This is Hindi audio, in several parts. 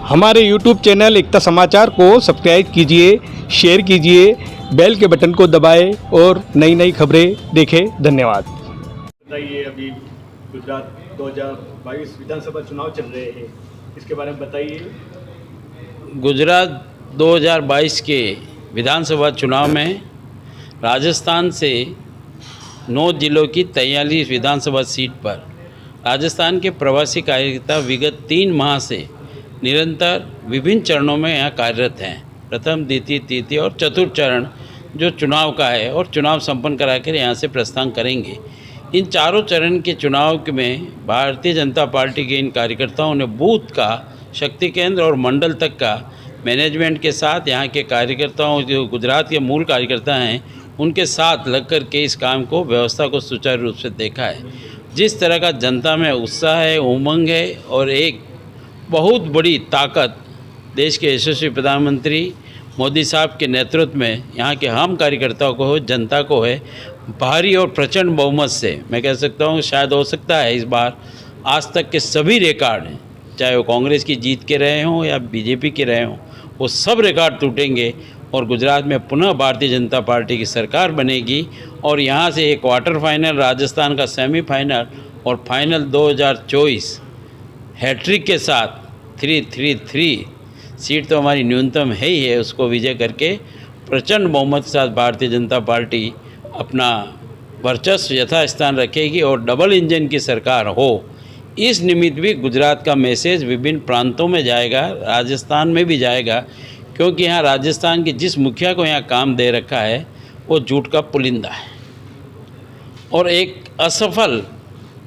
हमारे YouTube चैनल एकता समाचार को सब्सक्राइब कीजिए, शेयर कीजिए, बेल के बटन को दबाएं और नई नई खबरें देखें। धन्यवाद। बताइए, अभी गुजरात 2022 विधानसभा चुनाव चल रहे हैं, इसके बारे में बताइए। गुजरात 2022 के विधानसभा चुनाव में राजस्थान से 9 जिलों की 43 विधानसभा सीट पर राजस्थान के प्रवासी कार्यकर्ता विगत 3 माह से निरंतर विभिन्न चरणों में यहाँ कार्यरत हैं। प्रथम, द्वितीय, तृतीय और चतुर्थ चरण जो चुनाव का है और चुनाव संपन्न कराकर यहाँ से प्रस्थान करेंगे। इन चारों चरण के चुनाव में भारतीय जनता पार्टी के इन कार्यकर्ताओं ने बूथ का, शक्ति केंद्र और मंडल तक का मैनेजमेंट के साथ यहाँ के कार्यकर्ताओं, जो गुजरात के मूल कार्यकर्ता हैं, उनके साथ लग कर के इस काम को, व्यवस्था को सुचारू रूप से देखा है। जिस तरह का जनता में उत्साह है, उमंग है और एक बहुत बड़ी ताकत देश के यशस्वी प्रधानमंत्री मोदी साहब के नेतृत्व में यहाँ के हम कार्यकर्ताओं को, जनता को है, भारी और प्रचंड बहुमत से मैं कह सकता हूँ, शायद हो सकता है इस बार आज तक के सभी रिकॉर्ड, चाहे वो कांग्रेस की जीत के रहे हों या बीजेपी के रहे हों, वो सब रिकॉर्ड टूटेंगे और गुजरात में पुनः भारतीय जनता पार्टी की सरकार बनेगी। और यहाँ से एक क्वार्टर फाइनल, राजस्थान का सेमीफाइनल और फाइनल 2024 हैट्रिक के साथ 333 सीट तो हमारी न्यूनतम है ही है, उसको विजय करके प्रचंड बहुमत के साथ भारतीय जनता पार्टी अपना वर्चस्व यथास्थान रखेगी और डबल इंजन की सरकार हो। इस निमित्त भी गुजरात का मैसेज विभिन्न प्रांतों में जाएगा, राजस्थान में भी जाएगा, क्योंकि यहाँ राजस्थान के जिस मुखिया को यहाँ काम दे रखा है वो झूठ का पुलिंदा है और एक असफल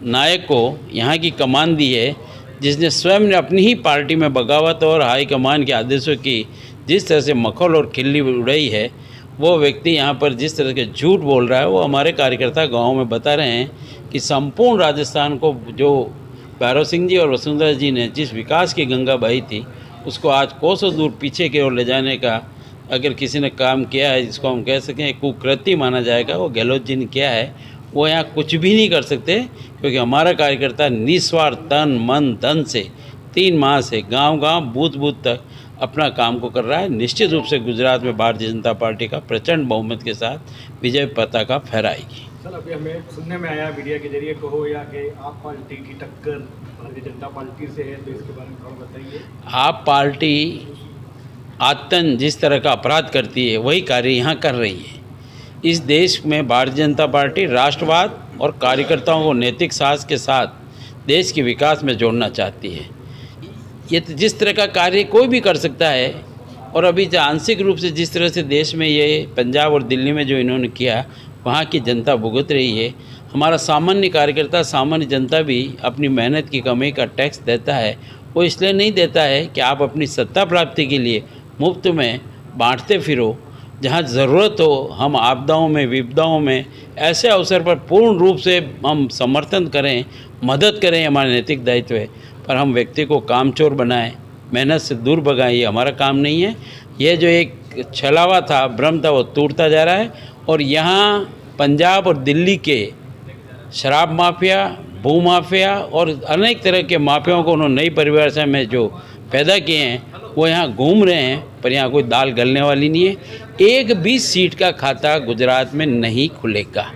नायक को यहाँ की कमान दी है, जिसने स्वयं ने अपनी ही पार्टी में बगावत और हाईकमान के आदेशों की जिस तरह से मखौल और खिल्ली उड़ाई है, वो व्यक्ति यहाँ पर जिस तरह के झूठ बोल रहा है, वो हमारे कार्यकर्ता गाँव में बता रहे हैं कि संपूर्ण राजस्थान को जो भैरव सिंह जी और वसुंधरा जी ने जिस विकास की गंगा बही थी, उसको आज कोसों दूर पीछे की ओर ले जाने का अगर किसी ने काम किया है, जिसको हम कह सकें कुकृत्य माना जाएगा, वो गहलोत जी ने किया है। वो यहाँ कुछ भी नहीं कर सकते, क्योंकि हमारा कार्यकर्ता निस्वार्थ तन मन धन से 3 माह से गांव-गांव, बूथ-बूथ तक अपना काम को कर रहा है। निश्चित रूप से गुजरात में भारतीय जनता पार्टी का प्रचंड बहुमत के साथ विजय पताका फहराएगी। सर, अभी हमें सुनने में आया मीडिया के जरिए कहो या कि आप पार्टी की टक्कर भारतीय जनता पार्टी से है, तो इसके बारे में थोड़ा बताइए। आप पार्टी आतंक जिस तरह का अपराध करती है, वही कार्य यहाँ कर रही है। इस देश में भारतीय जनता पार्टी राष्ट्रवाद और कार्यकर्ताओं को नैतिक साहस के साथ देश के विकास में जोड़ना चाहती है। ये जिस तरह का कार्य कोई भी कर सकता है, और अभी आंशिक रूप से जिस तरह से देश में ये पंजाब और दिल्ली में जो इन्होंने किया, वहाँ की जनता भुगत रही है। हमारा सामान्य कार्यकर्ता, सामान्य जनता भी अपनी मेहनत की कमाई का टैक्स देता है। वो इसलिए नहीं देता है कि आप अपनी सत्ता प्राप्ति के लिए मुफ्त में बांटते फिरो। जहाँ ज़रूरत हो, हम आपदाओं में, विपदाओं में, ऐसे अवसर पर पूर्ण रूप से हम समर्थन करें, मदद करें, हमारा नैतिक दायित्व है। पर हम व्यक्ति को कामचोर बनाएं, मेहनत से दूर भगाएं, ये हमारा काम नहीं है। ये जो एक छलावा था, भ्रम था, वो टूटता जा रहा है। और यहाँ पंजाब और दिल्ली के शराब माफिया, भू माफिया और अनेक तरह के माफियाओं को उन्होंने नई परिभाषा में जो पैदा किए हैं, वो यहाँ घूम रहे हैं, पर यहाँ कोई दाल गलने वाली नहीं है। एक भी सीट का खाता गुजरात में नहीं खुलेगा।